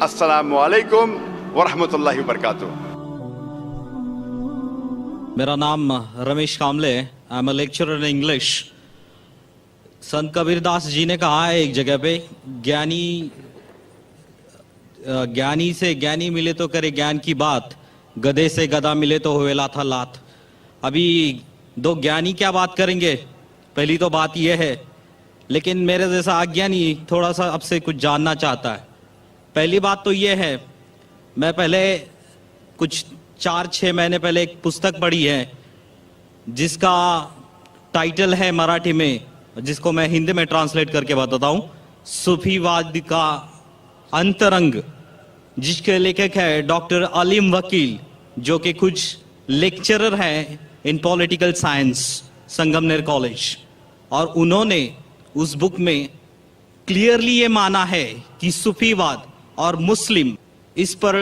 السلام علیکم ورحمۃ اللہ وبرکاتہ. میرا نام رمیش کاملے ہے. I am a lecturer in English. سنت کبیر داس جی نے کہا ہے ایک جگہ پہ, گیانی سے گیانی ملے تو کرے گیان کی بات, گدھے سے گدھا ملے تو ہوئے لاتھا لات. ابھی دو گیانی کیا بات کریں گے, پہلی تو بات یہ ہے. لیکن میرے جیسا اگیانی تھوڑا سا اب سے کچھ جاننا چاہتا ہے. پہلی بات تو یہ ہے, میں پہلے کچھ 4-6 مہینے پہلے ایک پستک پڑھی ہے جس کا ٹائٹل ہے مراٹھی میں, جس کو میں ہندی میں ٹرانسلیٹ کر کے بتاتا ہوں, صوفی واد کا انترنگ, جس کے لیکھک ہے ڈاکٹر علیم وکیل, جو کہ کچھ لیکچرر ہیں in political science Sangamner college. اور انہوں نے اس بک میں کلیئرلی یہ مانا ہے کہ صوفی واد اور مسلم, اس پر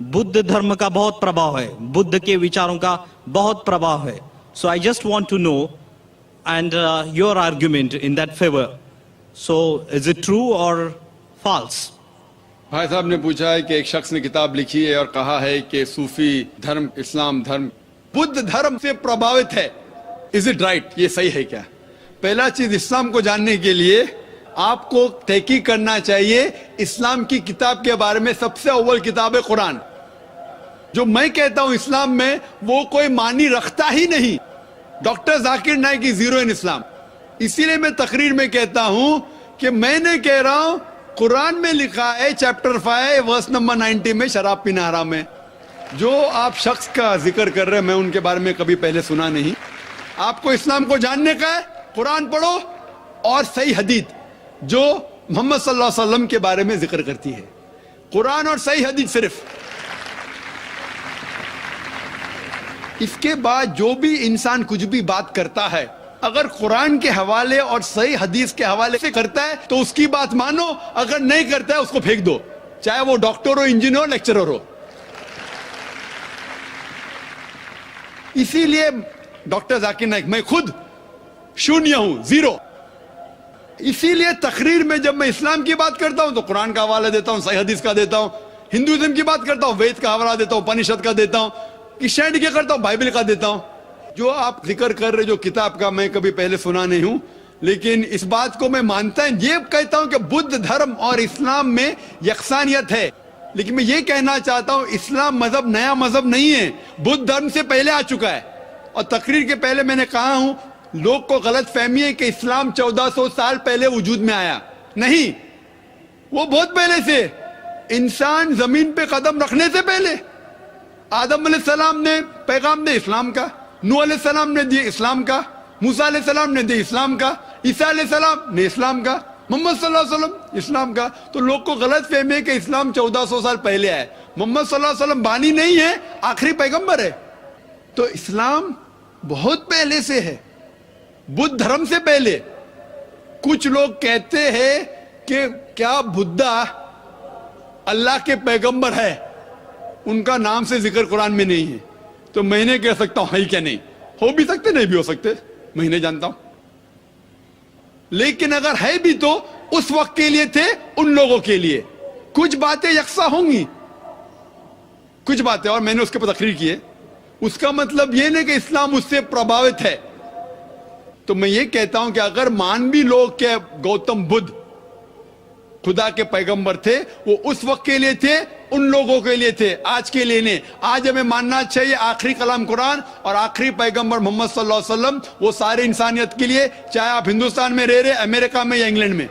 بدھ دھرم کا بہت پربھاؤ ہے, بدھ کے وچاروں کا بہت پربھاؤ ہے. So I just want to know and your argument in that favour. So is it true or false? بھائی صاحب نے پوچھا ہے کہ ایک شخص نے کتاب لکھی ہے اور کہا ہے کہ صوفی دھرم اسلام دھرم بدھ دھرم سے پربھاوت ہے. Is it right? یہ صحیح ہے کیا؟ پہلا چیز, اسلام کو جاننے کے لیے آپ کو تحقیق کرنا چاہیے اسلام کی کتاب کے بارے میں. سب سے اول کتاب ہے قرآن. جو میں کہتا ہوں اسلام میں, وہ کوئی معنی رکھتا ہی نہیں. ڈاکٹر ذاکر نائک کی زیرو ان اسلام. اسی لیے میں تقریر میں کہتا ہوں کہ میں نے کہہ رہا ہوں قرآن میں لکھا ہے چیپٹر 5 ورس نمبر 90 میں شراب پینا حرام ہے. جو آپ شخص کا ذکر کر رہے ہیں میں ان کے بارے میں کبھی پہلے سنا نہیں. آپ کو اسلام کو جاننے کا ہے, قرآن پڑھو اور صحیح حدیث جو محمد صلی اللہ علیہ وسلم کے بارے میں ذکر کرتی ہے. قرآن اور صحیح حدیث صرف. اس کے بعد جو بھی انسان کچھ بھی بات کرتا ہے, اگر قرآن کے حوالے اور صحیح حدیث کے حوالے سے کرتا ہے تو اس کی بات مانو, اگر نہیں کرتا ہے اس کو پھینک دو, چاہے وہ ڈاکٹر ہو, انجینئر ہو, لیکچرر ہو. اسی لیے ڈاکٹر ذاکر نائک, میں خود شونیہ ہوں, زیرو. اسی لیے تقریر میں جب میں اسلام کی بات کرتا ہوں تو قرآن کا حوالہ دیتا ہوں, صحیح حدیث کا دیتا ہوں. ہندوازم کی بات کرتا ہوں وید کا حوالہ دیتا ہوں, اپنشد کا دیتا ہوں. کرسچینٹی کیا کرتا ہوں, بائبل کا دیتا ہوں. جو آپ ذکر کر رہے جو کتاب کا میں کبھی پہلے سنا نہیں ہوں, لیکن اس بات کو میں مانتا ہوں. یہ کہتا ہوں کہ بدھ دھرم اور اسلام میں یکسانیت ہے. لیکن میں یہ کہنا چاہتا ہوں اسلام مذہب نیا مذہب نہیں ہے, بدھ دھرم سے پہلے آ چکا ہے. اور تقریر کے پہلے میں نے کہا ہوں لوگ کو غلط فہمی ہے کہ اسلام 1400 سال پہلے وجود میں آیا. نہیں, وہ بہت پہلے سے, انسان زمین پہ قدم رکھنے سے پہلے آدم علیہ السلام نے پیغام دے اسلام کا, نوح علیہ السلام نے دی اسلام کا, موسیٰ علیہ السلام نے دی اسلام کا, عیسیٰ علیہ السلام نے اسلام کا, محمد صلی اللہ علیہ وسلم اسلام کا. تو لوگ کو غلط فہمی ہے کہ اسلام 1400 سال پہلے آئے. محمد صلی اللہ علیہ وسلم بانی نہیں ہے, آخری پیغمبر ہے. تو اسلام بہت پہلے سے ہے, بدھ دھرم سے پہلے. کچھ لوگ کہتے ہیں کہ کیا بدھا اللہ کے پیغمبر ہے, ان کا نام سے ذکر قرآن میں نہیں ہے. تو میں نے کہہ سکتا ہوں ہے کیا نہیں, ہو بھی سکتے نہیں بھی ہو سکتے, میں نہیں جانتا ہوں. لیکن اگر ہے بھی تو اس وقت کے لیے تھے, ان لوگوں کے لیے. کچھ باتیں یکساں ہوں گی, کچھ باتیں, اور میں نے اس کے پر تقریر کی ہے. اس کا مطلب یہ نہیں کہ اسلام اس سے پربھاوت ہے. تو میں یہ کہتا ہوں کہ اگر مانوی لوگ کے گوتم بدھ خدا کے پیغمبر تھے, وہ اس وقت کے لیے تھے, ان لوگوں کے لیے تھے, آج کے لیے نہیں. آج ہمیں ماننا چاہیے آخری کلام قرآن اور آخری پیغمبر محمد صلی اللہ علیہ وسلم, وہ سارے انسانیت کے لیے, چاہے آپ ہندوستان میں رہ رہے, امریکہ میں یا انگلینڈ میں.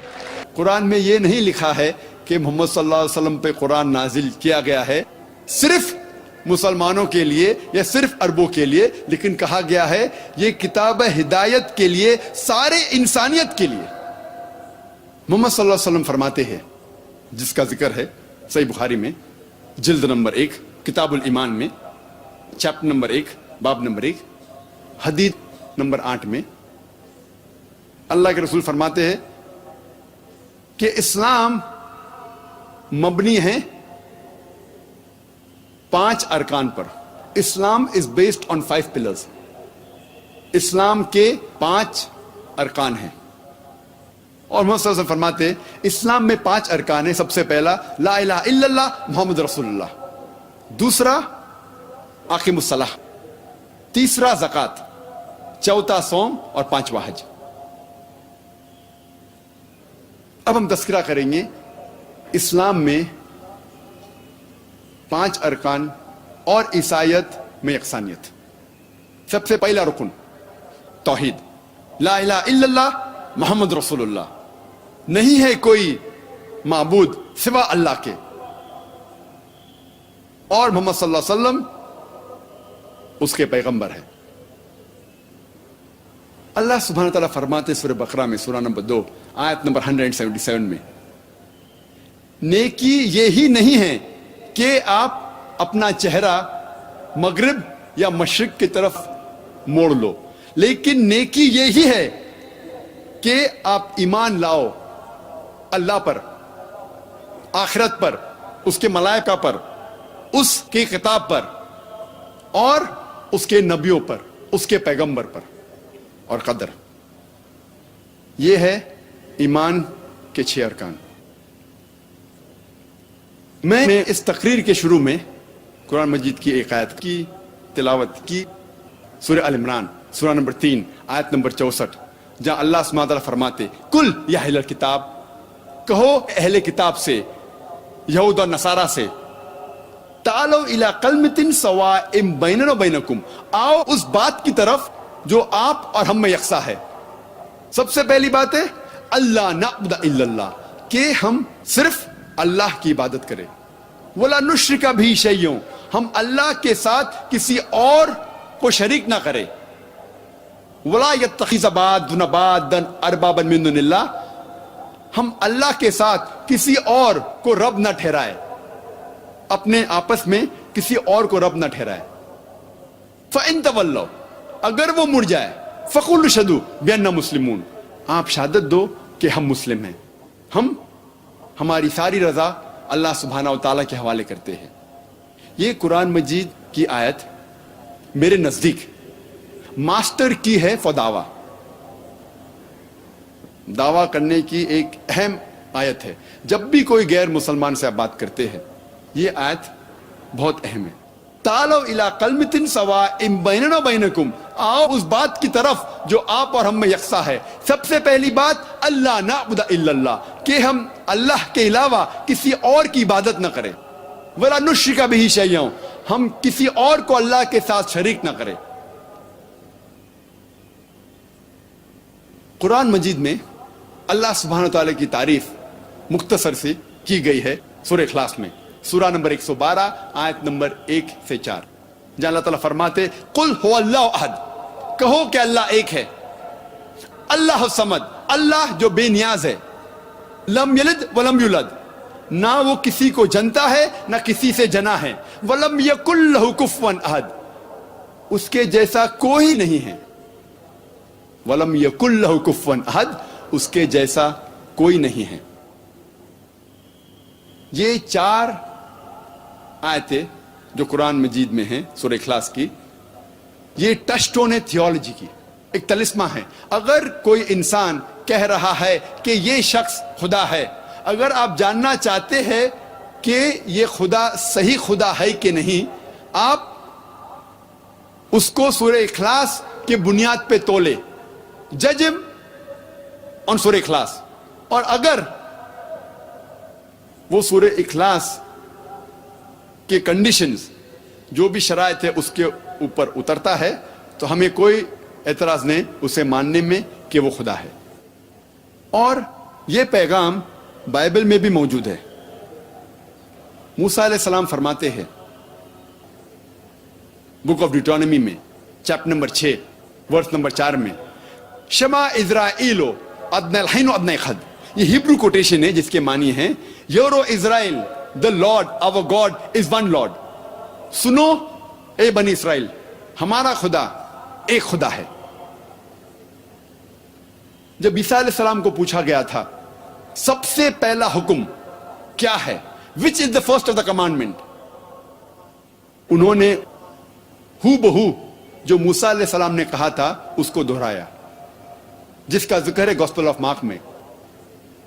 قرآن میں یہ نہیں لکھا ہے کہ محمد صلی اللہ علیہ وسلم پہ قرآن نازل کیا گیا ہے صرف مسلمانوں کے لیے یا صرف عربوں کے لیے, لیکن کہا گیا ہے یہ کتاب ہدایت کے لیے, سارے انسانیت کے لیے. محمد صلی اللہ علیہ وسلم فرماتے ہیں, جس کا ذکر ہے صحیح بخاری میں جلد نمبر 1 کتاب الایمان میں چیپٹر نمبر 1 باب نمبر 1 حدیث نمبر 8 میں, اللہ کے رسول فرماتے ہیں کہ اسلام مبنی ہے 5 ارکان پر. اسلام از بیسڈ آن 5 پلرز. اسلام کے 5 ارکان ہیں اور محمد صلی اللہ علیہ وسلم فرماتے اسلام میں 5 ارکان ہیں. سب سے پہلا لا الہ الا اللہ محمد رسول اللہ, دوسرا اقیم الصلاۃ, تیسرا زکوٰۃ, چوتھا صوم اور 5واں حج. اب ہم تذکرہ کریں گے اسلام میں 5 ارکان اور عیسائیت میں یکسانیت. سب سے پہلا رکن توحید, لا الہ الا اللہ محمد رسول اللہ, نہیں ہے کوئی معبود سوا اللہ کے, اور محمد صلی اللہ علیہ وسلم اس کے پیغمبر ہیں. اللہ سبحانہ تعالیٰ فرماتے سورہ بقرہ میں سورہ نمبر 2 آیت نمبر 177 میں, نیکی یہی نہیں ہے کہ آپ اپنا چہرہ مغرب یا مشرق کی طرف موڑ لو, لیکن نیکی یہی ہے کہ آپ ایمان لاؤ اللہ پر, آخرت پر, اس کے ملائکہ پر, اس کے کتاب پر, اور اس کے نبیوں پر, اس کے پیغمبر پر, اور قدر. یہ ہے ایمان کے 6 ارکان. میں نے اس تقریر کے شروع میں قرآن مجید کی ایک آیت کی تلاوت کی, سورہ ال عمران سورہ نمبر 3 آیت نمبر 64, جہاں اللہ سبحانہ تعالیٰ فرماتے کل یا اہل الکتاب, کہو اہل کتاب سے, یہود اور نصارہ سے, تعالوا الی کلمۃ سواء بیننا و بینکم, آؤ اس بات کی طرف جو آپ اور ہم میں یکساں ہے. سب سے پہلی بات ہے اللہ نعبد الا اللہ, کہ ہم صرف اللہ کی عبادت کریں. ولا نشرک بھی شیئا, ہم اللہ کے ساتھ کسی اور کو شریک نہ کریں. ولا یتخذ بعضنا بعضا اربابا من دون اللہ, ہم اللہ کے ساتھ کسی اور کو رب نہ ٹھہرائے, اپنے آپس میں کسی اور کو رب نہ ٹھہرائے. فَإِن تَوَلَّوْا, اگر وہ مڑ جائے, فَقُولُوا اشْهَدُوا بِأَنَّا مُسْلِمُونَ, آپ شہادت دو کہ ہم مسلم ہیں, ہم ہماری ساری رضا اللہ سبحانہ و تعالیٰ کے حوالے کرتے ہیں. یہ قرآن مجید کی آیت میرے نزدیک ماسٹر کی ہے فور دعویٰ کرنے کی ایک اہم آیت ہے. جب بھی کوئی غیر مسلمان سے آپ بات کرتے ہیں, یہ آیت بہت اہم ہے. تعالوا الی کلمۃ سواء بیننا و بینکم, آؤ اس بات کی طرف جو آپ اور ہم میں یکساں ہے. سب سے پہلی بات اللہ نعبد الا اللہ, کہ ہم اللہ کے علاوہ کسی اور کی عبادت نہ کریں. ولا نشرک بہ شیئا, ہم کسی اور کو اللہ کے ساتھ شریک نہ کریں. قرآن مجید میں اللہ سبحانہ تعالیٰ کی تعریف مختصر سے کی گئی ہے سورہ اخلاص میں, سورہ نمبر 112 آیت نمبر 1 سے 4, جہاں اللہ تعالیٰ فرماتے قل هو اللہ احد, کہو کہ اللہ ایک ہے. اللہ الصمد, اللہ جو بے نیاز ہے. لم یلد ولم یولد, نہ وہ کسی کو جنتا ہے نہ کسی سے جنا ہے. ولم یکن لہ کفوا احد, اس کے جیسا کوئی نہیں ہے. ولم یکن لہ کفوا احد, اس کے جیسا کوئی نہیں ہے. یہ 4 آیتیں جو قرآن مجید میں ہیں سورہ اخلاص کی, یہ ٹچ ٹون ہے تھیولوجی کی, ایک طلسمہ ہے. اگر کوئی انسان کہہ رہا ہے کہ یہ شخص خدا ہے, اگر آپ جاننا چاہتے ہیں کہ یہ خدا صحیح خدا ہے کہ نہیں, آپ اس کو سورہ اخلاص کے بنیاد پہ تولے, جج ہم آن سورہ اخلاص. اور اگر وہ سورہ اخلاص کے کنڈیشنز جو بھی شرائط ہے اس کے اوپر اترتا ہے, تو ہمیں کوئی اعتراض نہیں اسے ماننے میں کہ وہ خدا ہے. اور یہ پیغام بائبل میں بھی موجود ہے. موسیٰ علیہ السلام فرماتے ہیں بک آف ڈیوٹرانومی میں چیپٹر نمبر 6 ورس نمبر 4 میں, شما اسرائیل ادنی الحین و ادنی خد, یہ ہیبرو کوٹیشن ہے جس کے معنی ہیں euro Israel the Lord our God is one Lord. سنو اے بنی اسرائیل, ہمارا خدا ایک خدا ہے. جب عیسیٰ علیہ السلام کو پوچھا گیا تھا سب سے پہلا حکم کیا ہے, which is the first of the commandment, انہوں نے ہو بہو جو موسیٰ علیہ السلام نے کہا تھا اس کو دہرایا, جس کا ذکر ہے گوسپل آف مارک میں.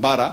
12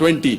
20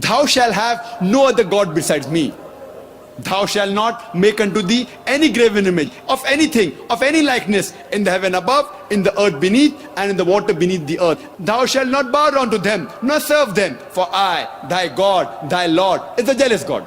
thou shall have no other god besides me, thou shall not make unto thee any graven image of anything, of any likeness in the heaven above, in the earth beneath, and in the water beneath the earth. Thou shalt not bow down to them nor serve them, for I, thy God, thy Lord, is a jealous God.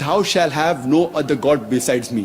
thou shall have no other god besides me,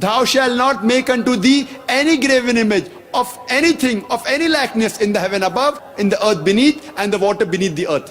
Thou shall not make unto thee any graven image of anything, of any likeness in the heaven above, in the earth beneath, and the water beneath the earth.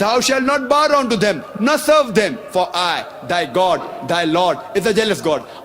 Thou shalt not bow down to them, nor serve them, for I, thy God, thy Lord, is a jealous God.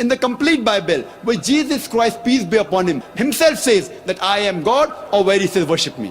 in the complete Bible where Jesus Christ, peace be upon him, himself says that I am God, or where he says worship me.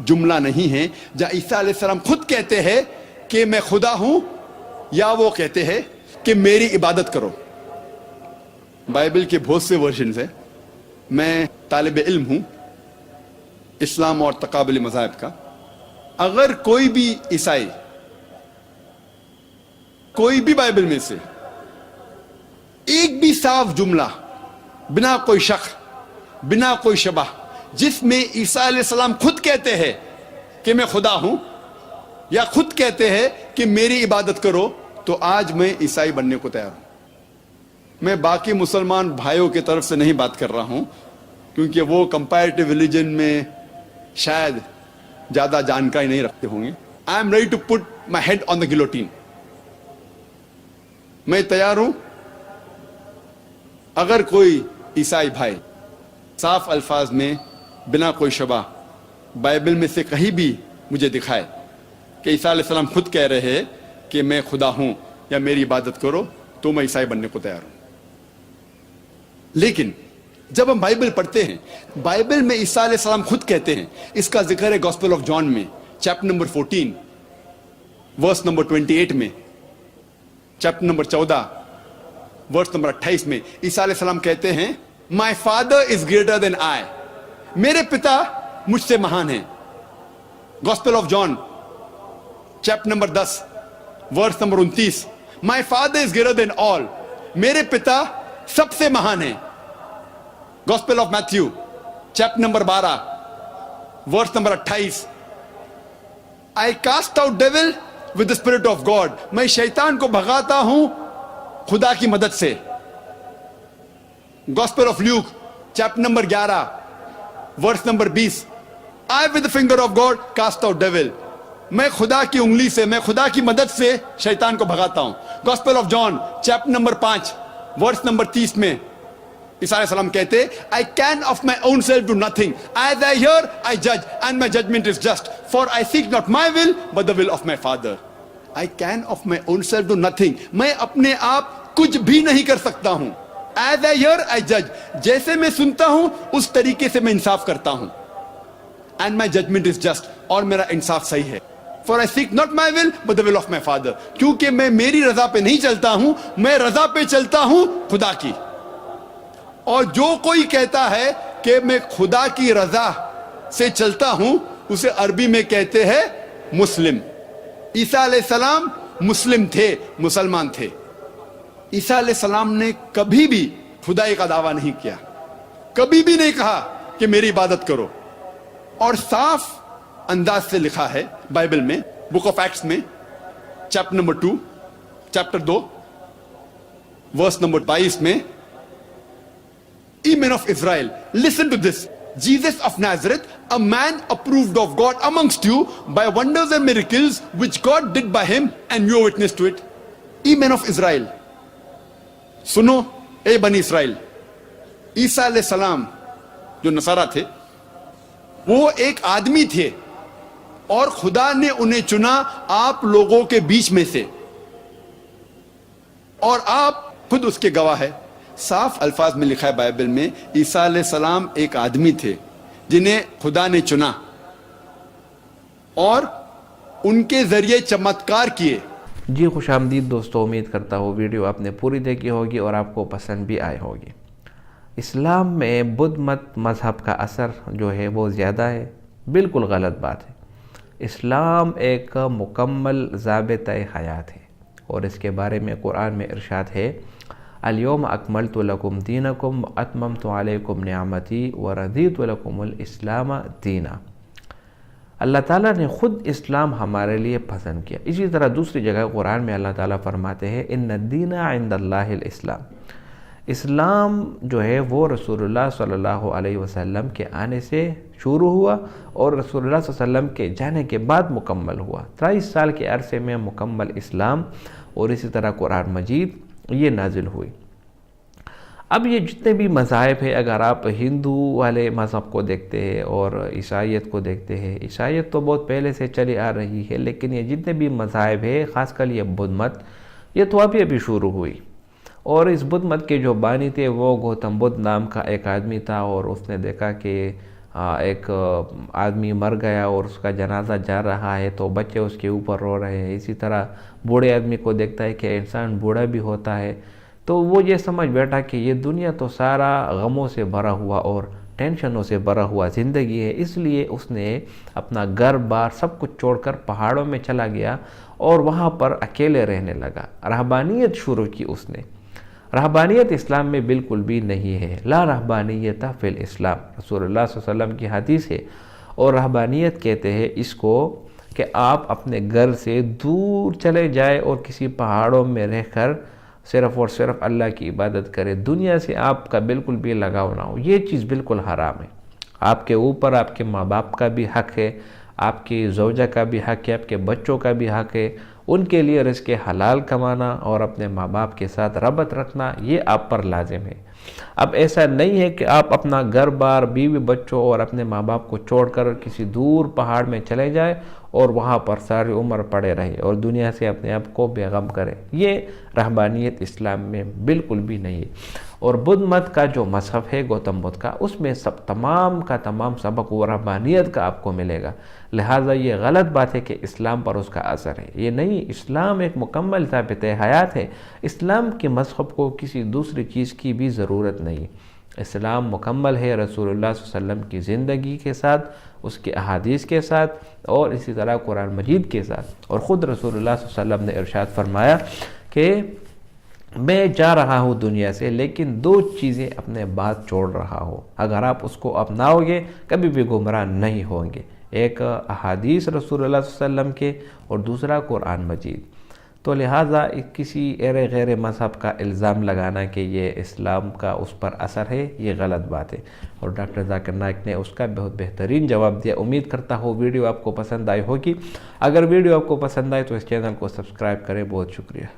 جملہ نہیں ہے جہاں عیسیٰ علیہ السلام خود کہتے ہیں کہ میں خدا ہوں یا وہ کہتے ہیں کہ میری عبادت کرو. بائبل کے بہت سے ورژنز ہیں. میں طالب علم ہوں اسلام اور تقابلی مذاہب کا. اگر کوئی بھی عیسائی کوئی بھی بائبل میں سے ایک بھی صاف جملہ بنا کوئی شک بنا کوئی شبہ جس میں عیسیٰ علیہ السلام خود کہتے ہیں کہ میں خدا ہوں یا خود کہتے ہیں کہ میری عبادت کرو تو آج میں عیسائی بننے کو تیار ہوں. میں باقی مسلمان بھائیوں کی طرف سے نہیں بات کر رہا ہوں کیونکہ وہ کمپیریٹیو ریلیجن میں شاید زیادہ جانکاری نہیں رکھتے ہوں گے. I am ready to put my head on the guillotine. میں تیار ہوں اگر کوئی عیسائی بھائی صاف الفاظ میں بنا کوئی شبہ بائبل میں سے کہیں بھی مجھے دکھائے کہ عیسیٰ علیہ السلام خود کہہ رہے ہیں کہ میں خدا ہوں یا میری عبادت کرو تو میں عیسائی بننے کو تیار ہوں. لیکن جب ہم بائبل پڑھتے ہیں بائبل میں عیسیٰ علیہ السلام خود کہتے ہیں. اس کا ذکر ہے گاسپل آف جان میں چیپٹر نمبر 14 ورس نمبر 28 میں, چیپٹر نمبر 14 ورس نمبر 28 میں عیسیٰ علیہ السلام کہتے ہیں مائی فادر از گریٹر دین آئی. میرے پتا مجھ سے مہان ہیں. Gospel of John chapter number 10 verse number 29 my father is greater than all. میرے پتا سب سے مہان ہیں. Gospel of Matthew chapter number 12 verse number 28 I cast out devil with the spirit of God. میں شیطان کو بھگاتا ہوں خدا کی مدد سے. Gospel of Luke chapter number 11 verse number 20 I with the finger of God cast out dual. میں خدا کی انگلی سے میں خدا کی مدد سے شیطان کو بھگاتا ہوں. Gospel of John chapter number 5 verse number 30 میں عیسیٰ علیہ السلام کہتے I can of my own self do nothing. As I hear, I judge, and my judgment is just. For I seek not my will, but the will of my Father. I can of my own self do nothing. میں اپنے آپ کچھ بھی نہیں کر سکتا ہوں. As I hear, I judge. جیسے میں سنتا ہوں اس طریقے سے میں انصاف کرتا ہوں. And my judgment is just. اور میرا انصاف صحیح ہے. For I seek not my will, but the will of my Father. کیونکہ میں میری رضا پہ نہیں چلتا ہوں, میں رضا پہ چلتا ہوں خدا کی. اور جو کوئی کہتا ہے کہ میں خدا کی رضا سے چلتا ہوں اسے عربی میں کہتے ہیں مسلم. عیسیٰ علیہ السلام مسلم تھے, مسلمان تھے. عیسیٰ علیہ السلام نے کبھی بھی خدائی کا دعویٰ نہیں کیا, کبھی بھی نہیں کہا کہ میری عبادت کرو. اور صاف انداز سے لکھا ہے بائبل میں بک آف ایکٹس میں چیپٹر نمبر 2 چیپٹر 2 ورس نمبر 22 میں Ye men of Israel, listen to this. Jesus of Nazareth, a man approved of God amongst you by wonders and miracles which God did by him, and you are witness to it. Ye men of Israel, سنو اے بنی اسرائیل. عیسیٰ علیہ السلام جو نصارہ تھے وہ ایک آدمی تھے اور خدا نے انہیں چنا آپ لوگوں کے بیچ میں سے, اور آپ خود اس کے گواہ ہے. صاف الفاظ میں لکھا ہے بائبل میں عیسیٰ علیہ السلام ایک آدمی تھے جنہیں خدا نے چنا اور ان کے ذریعے چمتکار کیے. جی خوش آمدید دوستو, امید کرتا ہوں ویڈیو آپ نے پوری دیکھی ہوگی اور آپ کو پسند بھی آئی ہوگی. اسلام میں بدھ مت مذہب کا اثر جو ہے وہ زیادہ ہے, بالکل غلط بات ہے. اسلام ایک مکمل ضابطۂ حیات ہے اور اس کے بارے میں قرآن میں ارشاد ہے الیوم اکملت لکم دینکم واتممت علیکم نعمتی ورضیت لکم الاسلام دینا. اللہ تعالیٰ نے خود اسلام ہمارے لیے پسند کیا. اسی طرح دوسری جگہ قرآن میں اللہ تعالیٰ فرماتے ہیں ان الدین عند اللہ الاسلام. اسلام جو ہے وہ رسول اللہ صلی اللہ علیہ وسلم کے آنے سے شروع ہوا اور رسول اللہ صلی اللہ علیہ وسلم کے جانے کے بعد مکمل ہوا. 23 سال کے عرصے میں مکمل اسلام اور اسی طرح قرآن مجید یہ نازل ہوئی. اب یہ جتنے بھی مذاہب ہیں, اگر آپ ہندو والے مذہب کو دیکھتے ہیں اور عیسائیت کو دیکھتے ہیں, عیسائیت تو بہت پہلے سے چلی آ رہی ہے, لیکن یہ جتنے بھی مذاہب ہیں خاص کر یہ بدھ مت یہ تو ابھی شروع ہوئی. اور اس بدھ مت کے جو بانی تھے وہ گوتم بدھ نام کا ایک آدمی تھا اور اس نے دیکھا کہ ایک آدمی مر گیا اور اس کا جنازہ جا رہا ہے تو بچے اس کے اوپر رو رہے ہیں، اسی طرح بوڑھے آدمی کو دیکھتا ہے کہ انسان بوڑھا بھی ہوتا ہے تو وہ یہ سمجھ بیٹھا کہ یہ دنیا تو سارا غموں سے بھرا ہوا اور ٹینشنوں سے بھرا ہوا زندگی ہے، اس لیے اس نے اپنا گھر بار سب کچھ چھوڑ کر پہاڑوں میں چلا گیا اور وہاں پر اکیلے رہنے لگا، رہبانیت شروع کی اس نے۔ رہبانیت اسلام میں بالکل بھی نہیں ہے، لا رہبانیت فی الاسلام، رسول اللہ صلی اللہ علیہ وسلم کی حدیث ہے۔ اور رہبانیت کہتے ہیں اس کو کہ آپ اپنے گھر سے دور چلے جائے اور کسی پہاڑوں میں رہ کر صرف اور صرف اللہ کی عبادت کرے، دنیا سے آپ کا بالکل بھی لگاؤ نہ ہو، یہ چیز بالکل حرام ہے۔ آپ کے اوپر آپ کے ماں باپ کا بھی حق ہے، آپ کی زوجہ کا بھی حق ہے، آپ کے بچوں کا بھی حق ہے، ان کے لیے رزق حلال کمانا اور اپنے ماں باپ کے ساتھ ربط رکھنا یہ آپ پر لازم ہے۔ اب ایسا نہیں ہے کہ آپ اپنا گھر بار بیوی بچوں اور اپنے ماں باپ کو چھوڑ کر کسی دور پہاڑ میں چلے جائے اور وہاں پر ساری عمر پڑے رہے اور دنیا سے اپنے آپ کو بے غم کرے، یہ رہبانیت اسلام میں بالکل بھی نہیں ہے۔ اور بدھ مت کا جو مذہب ہے گوتم بدھ کا، اس میں تمام کا تمام سبق و رہبانیت کا آپ کو ملے گا، لہٰذا یہ غلط بات ہے کہ اسلام پر اس کا اثر ہے، یہ نہیں، اسلام ایک مکمل ثابت حیات ہے، اسلام کے مذہب کو کسی دوسری چیز کی بھی ضرورت نہیں، اسلام مکمل ہے رسول اللہ صلی اللہ علیہ وسلم کی زندگی کے ساتھ، اس کے احادیث کے ساتھ اور اسی طرح قرآن مجید کے ساتھ۔ اور خود رسول اللہ صلی اللہ علیہ وسلم نے ارشاد فرمایا کہ میں جا رہا ہوں دنیا سے لیکن دو چیزیں اپنے بعد چھوڑ رہا ہوں، اگر آپ اس کو اپناؤ گے کبھی بھی گمراہ نہیں ہوں گے، ایک احادیث رسول اللہ صلی اللہ علیہ وسلم کے اور دوسرا قرآن مجید۔ تو لہٰذا کسی غیر مذہب کا الزام لگانا کہ یہ اسلام کا اس پر اثر ہے، یہ غلط بات ہے۔ اور ڈاکٹر ذاکر نائک نے اس کا بہت بہترین جواب دیا۔ امید کرتا ہوں ویڈیو آپ کو پسند آئی ہوگی، اگر ویڈیو آپ کو پسند آئے تو اس چینل کو سبسکرائب کریں، بہت شکریہ۔